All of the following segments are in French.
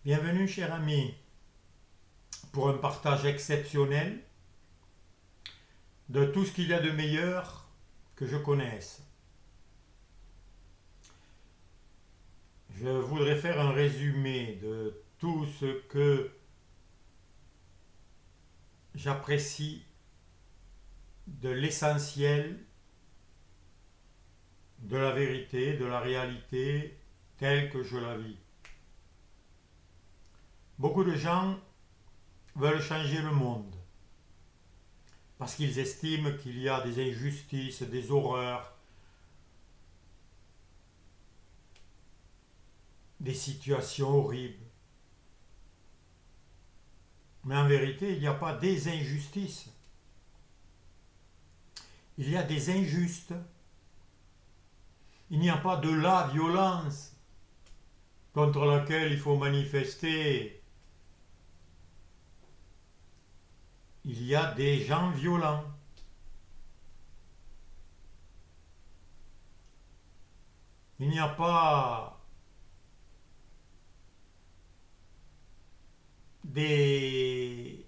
Bienvenue cher ami pour un partage exceptionnel de tout ce qu'il y a de meilleur que je connaisse. Je voudrais faire un résumé de tout ce que j'apprécie de l'essentiel de la vérité, de la réalité telle que je la vis. Beaucoup de gens veulent changer le monde parce qu'ils estiment qu'il y a des injustices, des horreurs, des situations horribles. Mais en vérité, il n'y a pas des injustices. Il y a des injustes. Il n'y a pas de la violence contre laquelle il faut manifester. Il y a des gens violents. Il n'y a pas des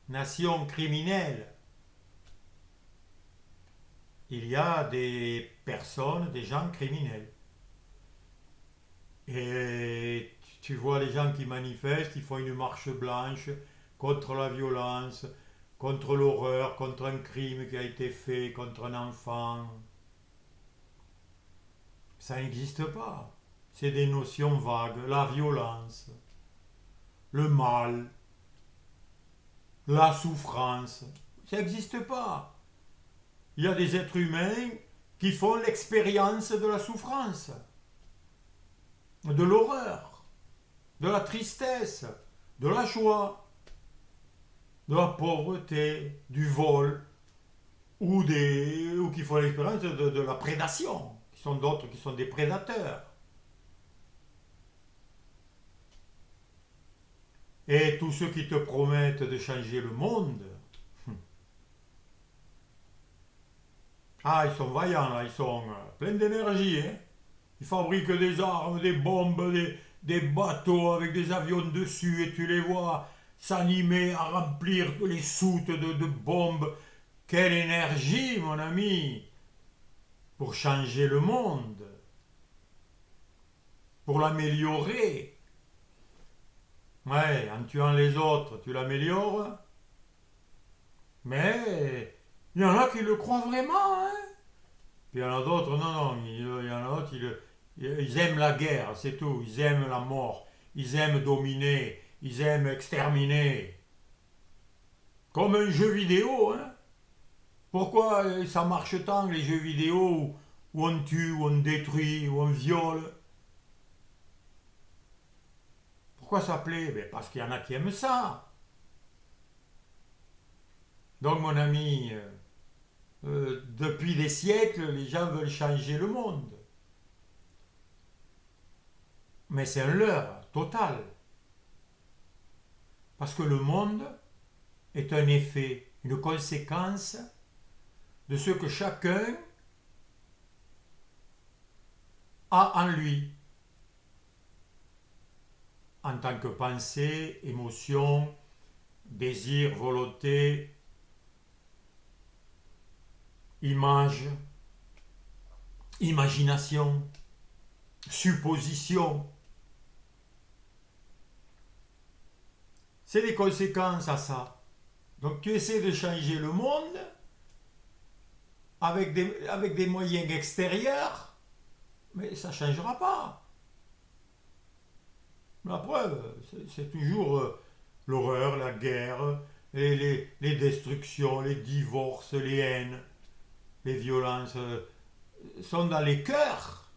nations criminelles. Il y a des personnes, des gens criminels. Et tu vois les gens qui manifestent, ils font une marche blanche contre la violence, contre l'horreur, contre un crime qui a été fait contre un enfant. Ça n'existe pas. C'est des notions vagues. La violence, le mal, la souffrance. Ça n'existe pas. Il y a des êtres humains qui font l'expérience de la souffrance, de l'horreur, de la tristesse, de la joie, de la pauvreté, du vol, ou qui font l'expérience de la prédation, qui sont d'autres qui sont des prédateurs. Et tous ceux qui te promettent de changer le monde, ils sont vaillants là, ils sont pleins d'énergie, hein. Ils fabriquent des armes, des bombes, des bateaux avec des avions dessus et tu les vois s'animer à remplir les soutes de bombes. Quelle énergie, mon ami, pour changer le monde, pour l'améliorer. Ouais, en tuant les autres, tu l'améliores, mais il y en a qui le croient vraiment, hein. Puis il y en a d'autres, non, non, il y en a d'autres, ils aiment la guerre, c'est tout. Ils aiment la mort. Ils aiment dominer. Ils aiment exterminer. Comme un jeu vidéo, hein. Pourquoi ça marche tant, les jeux vidéo où on tue, où on détruit, où on viole? Pourquoi ça plaît? Ben parce qu'il y en a qui aiment ça. Donc, mon ami, depuis des siècles, les gens veulent changer le monde. Mais c'est un leurre total. Parce que le monde est un effet, une conséquence de ce que chacun a en lui, en tant que pensée, émotion, désir, volonté, image, imagination, supposition. C'est des conséquences à ça. Donc tu essaies de changer le monde avec des moyens extérieurs, mais ça ne changera pas. La preuve, c'est toujours l'horreur, la guerre, les destructions, les divorces, les haines, les violences sont dans les cœurs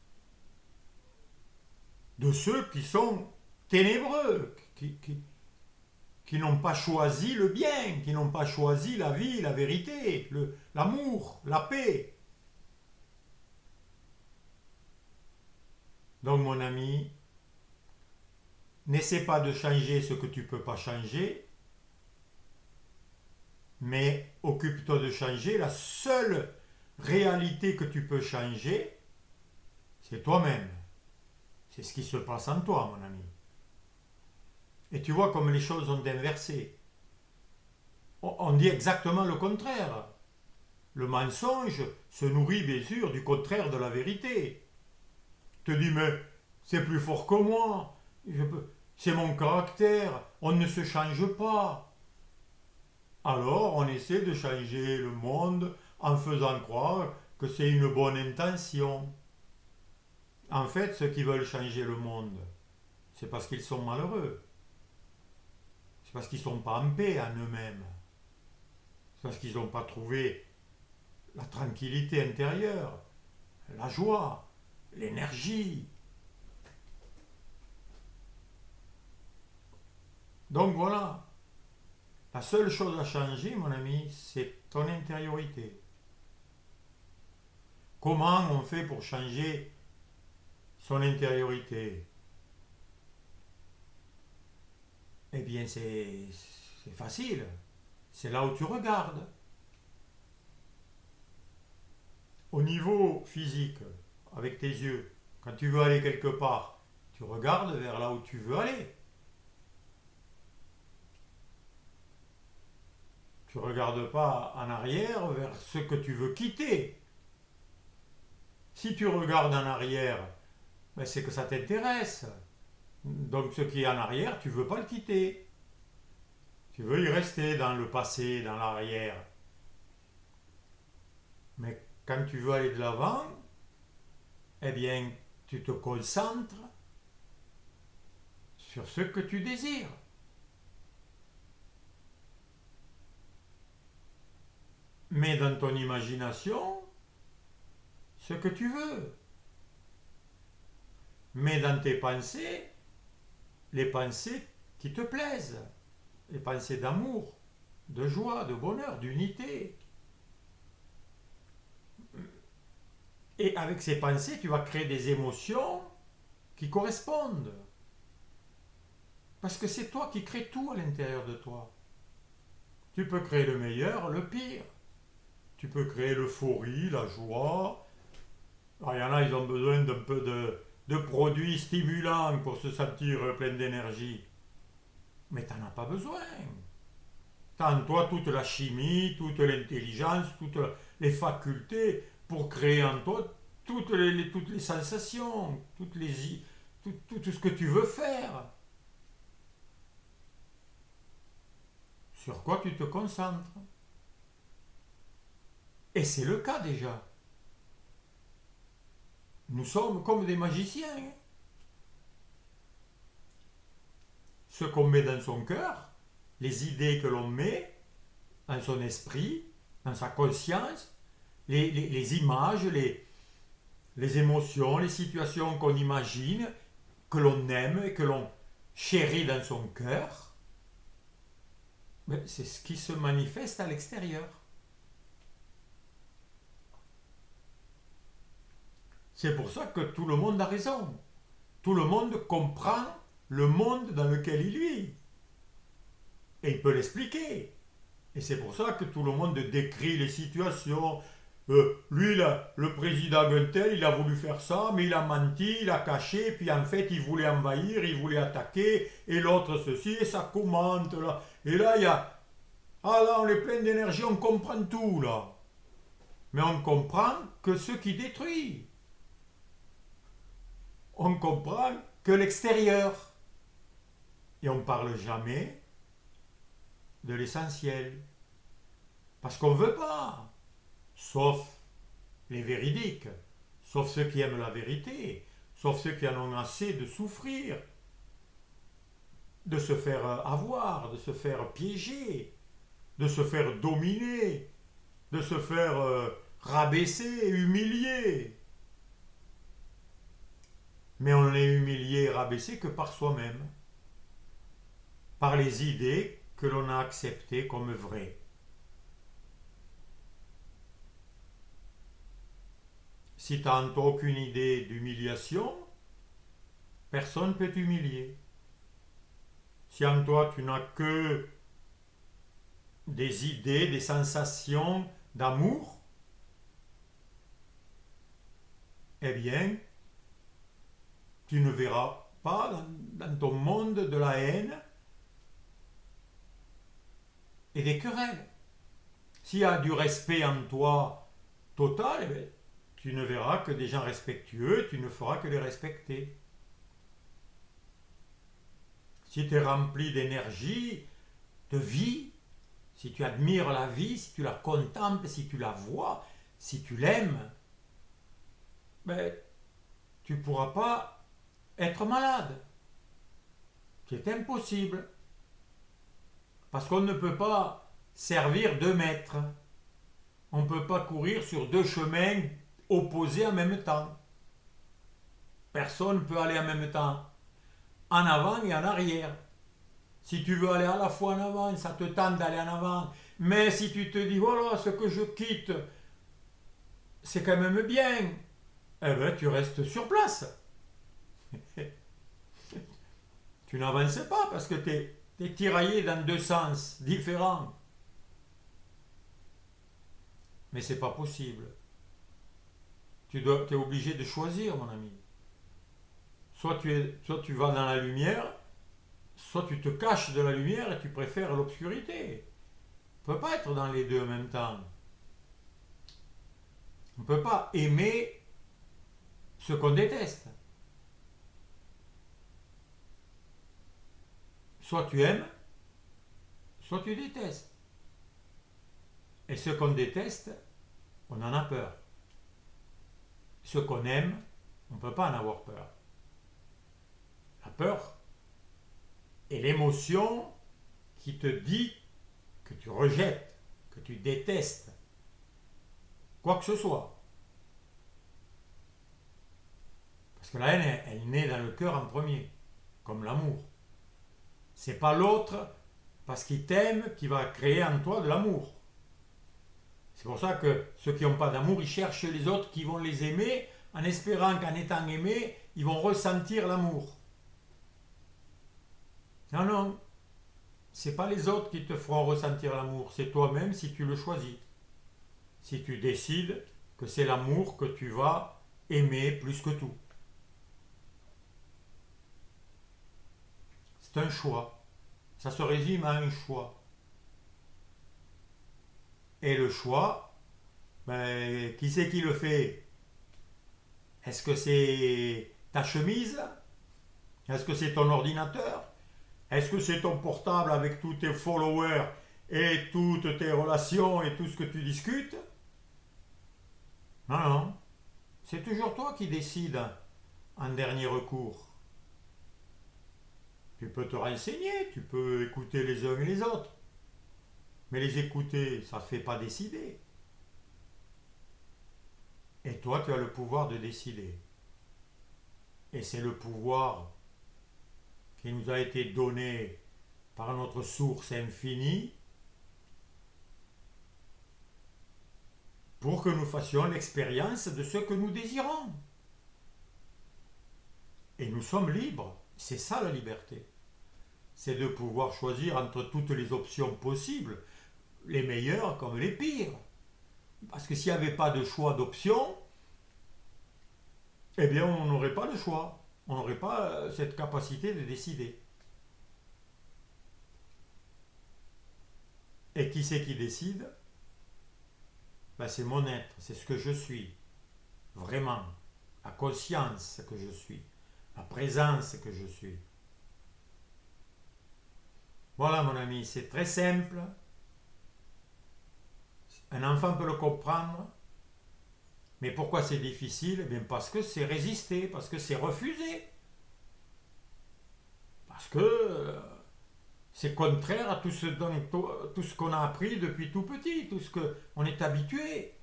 de ceux qui sont ténébreux, qui n'ont pas choisi le bien, qui n'ont pas choisi la vie, la vérité, l'amour, la paix. Donc mon ami, n'essaie pas de changer ce que tu ne peux pas changer, mais occupe-toi de changer. La seule réalité que tu peux changer, c'est toi-même. C'est ce qui se passe en toi, mon ami. Et tu vois comme les choses sont inversées. On dit exactement le contraire. Le mensonge se nourrit bien sûr du contraire de la vérité. Tu te dis, mais c'est plus fort que moi, c'est mon caractère, on ne se change pas. Alors on essaie de changer le monde en faisant croire que c'est une bonne intention. En fait, ceux qui veulent changer le monde, c'est parce qu'ils sont malheureux. C'est parce qu'ils ne sont pas en paix en eux-mêmes. C'est parce qu'ils n'ont pas trouvé la tranquillité intérieure, la joie, l'énergie. Donc voilà, la seule chose à changer, mon ami, c'est ton intériorité. Comment on fait pour changer son intériorité? Eh bien, c'est facile. C'est là où tu regardes. Au niveau physique, avec tes yeux, quand tu veux aller quelque part, tu regardes vers là où tu veux aller. Tu ne regardes pas en arrière vers ce que tu veux quitter. Si tu regardes en arrière, ben c'est que ça t'intéresse. Donc ce qui est en arrière, tu ne veux pas le quitter. Tu veux y rester dans le passé, dans l'arrière. Mais quand tu veux aller de l'avant, eh bien, tu te concentres sur ce que tu désires. Mets dans ton imagination ce que tu veux. Mets dans tes pensées les pensées qui te plaisent. Les pensées d'amour, de joie, de bonheur, d'unité. Et avec ces pensées, tu vas créer des émotions qui correspondent. Parce que c'est toi qui crées tout à l'intérieur de toi. Tu peux créer le meilleur, le pire. Tu peux créer l'euphorie, la joie. Alors, il y en a, ils ont besoin d'un peu de produits stimulants pour se sentir plein d'énergie. Mais tu n'en as pas besoin. Tu as en toi toute la chimie, toute l'intelligence, toutes les facultés pour créer en toi toutes les sensations, tout ce que tu veux faire. Sur quoi tu te concentres. Et c'est le cas déjà. Nous sommes comme des magiciens. Ce qu'on met dans son cœur, les idées que l'on met dans son esprit, dans sa conscience, les images, les émotions, les situations qu'on imagine, que l'on aime et que l'on chérit dans son cœur, c'est ce qui se manifeste à l'extérieur. C'est pour ça que tout le monde a raison. Tout le monde comprend le monde dans lequel il vit. Et il peut l'expliquer. Et c'est pour ça que tout le monde décrit les situations. Lui, là, le président Guntel, il a voulu faire ça, mais il a menti, il a caché, puis en fait, il voulait envahir, il voulait attaquer, et l'autre ceci, et ça commente, là. Et là, il y a... Ah là, on est plein d'énergie, on comprend tout, là. Mais on comprend que ce qui détruit. On comprend que l'extérieur. Et on ne parle jamais de l'essentiel. Parce qu'on ne veut pas. Sauf les véridiques. Sauf ceux qui aiment la vérité. Sauf ceux qui en ont assez de souffrir. De se faire avoir, de se faire piéger. De se faire dominer. De se faire rabaisser, humilier. Mais on n'est humilié et rabaissé que par soi-même. Par les idées que l'on a acceptées comme vraies. Si tu n'as aucune idée d'humiliation, personne ne peut t'humilier. Si en toi tu n'as que des idées, des sensations d'amour, eh bien, tu ne verras pas dans ton monde de la haine, et des querelles. S'il y a du respect en toi total, eh bien, tu ne verras que des gens respectueux, tu ne feras que les respecter. Si tu es rempli d'énergie, de vie, si tu admires la vie, si tu la contemples, si tu la vois, si tu l'aimes, ben, tu ne pourras pas être malade. C'est impossible. Parce qu'on ne peut pas servir deux maîtres. On ne peut pas courir sur deux chemins opposés en même temps. Personne ne peut aller en même temps en avant et en arrière. Si tu veux aller à la fois en avant, ça te tente d'aller en avant. Mais si tu te dis, voilà, ce que je quitte, c'est quand même bien, eh bien, tu restes sur place. Tu n'avances pas parce que tu es tiraillé dans deux sens différents. Mais c'est pas possible. Tu es obligé de choisir, mon ami. Soit tu vas dans la lumière, soit tu te caches de la lumière et tu préfères l'obscurité. On ne peut pas être dans les deux en même temps. On ne peut pas aimer ce qu'on déteste. Soit tu aimes, soit tu détestes. Et ce qu'on déteste, on en a peur. Ce qu'on aime, on ne peut pas en avoir peur. La peur est l'émotion qui te dit que tu rejettes, que tu détestes quoi que ce soit. Parce que la haine, elle naît dans le cœur en premier, comme l'amour. C'est pas l'autre, parce qu'il t'aime, qui va créer en toi de l'amour. C'est pour ça que ceux qui n'ont pas d'amour, ils cherchent les autres qui vont les aimer, en espérant qu'en étant aimés, ils vont ressentir l'amour. Non, non, c'est pas les autres qui te feront ressentir l'amour, c'est toi-même si tu le choisis. Si tu décides que c'est l'amour que tu vas aimer plus que tout. C'est un choix. Ça se résume à un choix. Et le choix, ben, qui c'est qui le fait? Est-ce que c'est ta chemise? Est-ce que c'est ton ordinateur? Est-ce que c'est ton portable avec tous tes followers et toutes tes relations et tout ce que tu discutes? Non, non. C'est toujours toi qui décides en dernier recours. Tu peux te renseigner, tu peux écouter les uns et les autres. Mais les écouter, ça ne fait pas décider. Et toi, tu as le pouvoir de décider. Et c'est le pouvoir qui nous a été donné par notre source infinie pour que nous fassions l'expérience de ce que nous désirons. Et nous sommes libres. C'est ça la liberté. C'est de pouvoir choisir entre toutes les options possibles, les meilleures comme les pires. Parce que s'il n'y avait pas de choix d'options, eh bien on n'aurait pas de choix. On n'aurait pas cette capacité de décider. Et qui c'est qui décide? Ben, c'est mon être, c'est ce que je suis. Vraiment. La conscience que je suis. La présence que je suis. Voilà mon ami, c'est très simple. Un enfant peut le comprendre. Mais pourquoi c'est difficile? Eh bien parce que c'est résister, parce que c'est refuser. Parce que c'est contraire à tout ce qu'on a appris depuis tout petit, tout ce qu'on est habitué.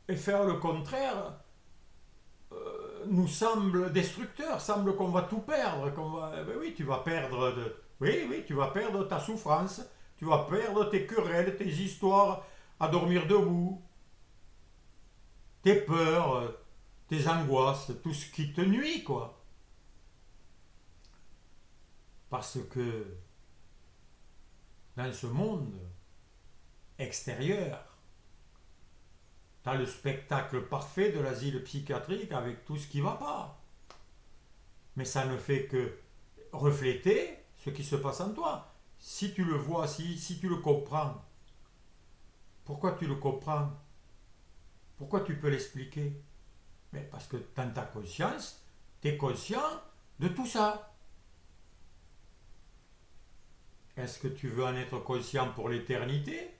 Et faire le contraire nous semble destructeur, semble qu'on va tout perdre. Ben oui, tu vas perdre oui, tu vas perdre ta souffrance, tu vas perdre tes querelles, tes histoires à dormir debout, tes peurs, tes angoisses, tout ce qui te nuit, quoi. Parce que dans ce monde extérieur, tu as le spectacle parfait de l'asile psychiatrique avec tout ce qui ne va pas. Mais ça ne fait que refléter ce qui se passe en toi. si tu le vois, si tu le comprends, pourquoi tu le comprends? Pourquoi tu peux l'expliquer? Mais parce que dans ta conscience, tu es conscient de tout ça. Est-ce que tu veux en être conscient pour l'éternité?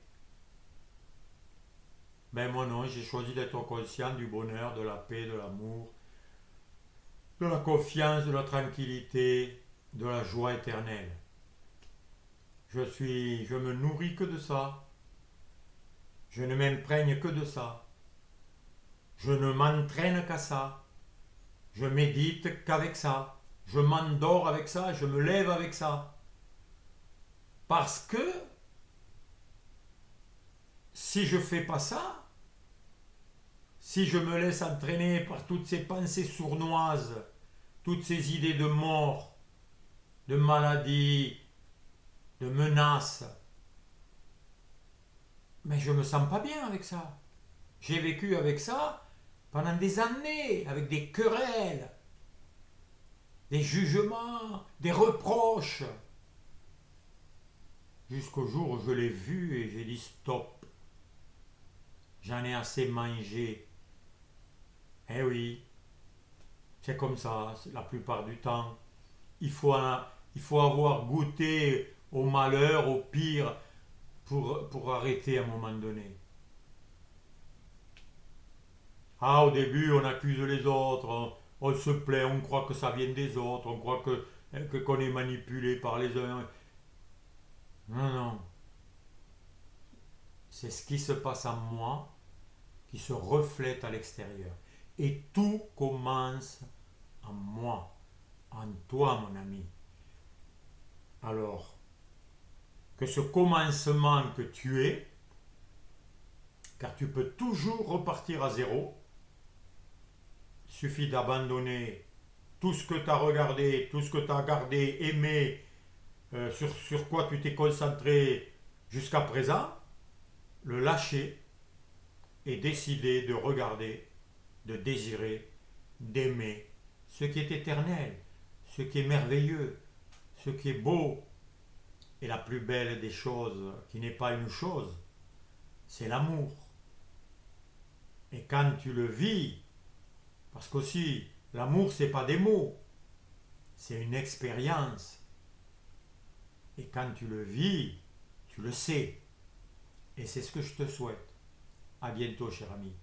Ben moi non, j'ai choisi d'être conscient du bonheur, de la paix, de l'amour, de la confiance, de la tranquillité, de la joie éternelle. Je me nourris que de ça. Je ne m'imprègne que de ça. Je ne m'entraîne qu'à ça. Je médite qu'avec ça. Je m'endors avec ça. Je me lève avec ça. Parce que si je fais pas ça, si je me laisse entraîner par toutes ces pensées sournoises, toutes ces idées de mort, de maladie, de menaces, mais je me sens pas bien avec ça. J'ai vécu avec ça pendant des années, avec des querelles, des jugements, des reproches, jusqu'au jour où je l'ai vu et j'ai dit stop, j'en ai assez mangé. Eh oui, c'est comme ça, la plupart du temps. Il faut avoir goûté au malheur, au pire, pour arrêter à un moment donné. Ah, au début, on accuse les autres, on se plaint, on croit que ça vient des autres, on croit qu'on est manipulé par les uns. Non, non, c'est ce qui se passe en moi qui se reflète à l'extérieur. Et tout commence en moi, en toi, mon ami. Alors, que ce commencement que tu es, car tu peux toujours repartir à zéro, il suffit d'abandonner tout ce que tu as regardé, tout ce que tu as gardé, aimé, sur quoi tu t'es concentré jusqu'à présent, le lâcher et décider de regarder, de désirer, d'aimer ce qui est éternel, ce qui est merveilleux, ce qui est beau. Et la plus belle des choses, qui n'est pas une chose, c'est l'amour. Et quand tu le vis, parce qu'aussi, l'amour, c'est pas des mots, c'est une expérience. Et quand tu le vis, tu le sais. Et c'est ce que je te souhaite. À bientôt, cher ami.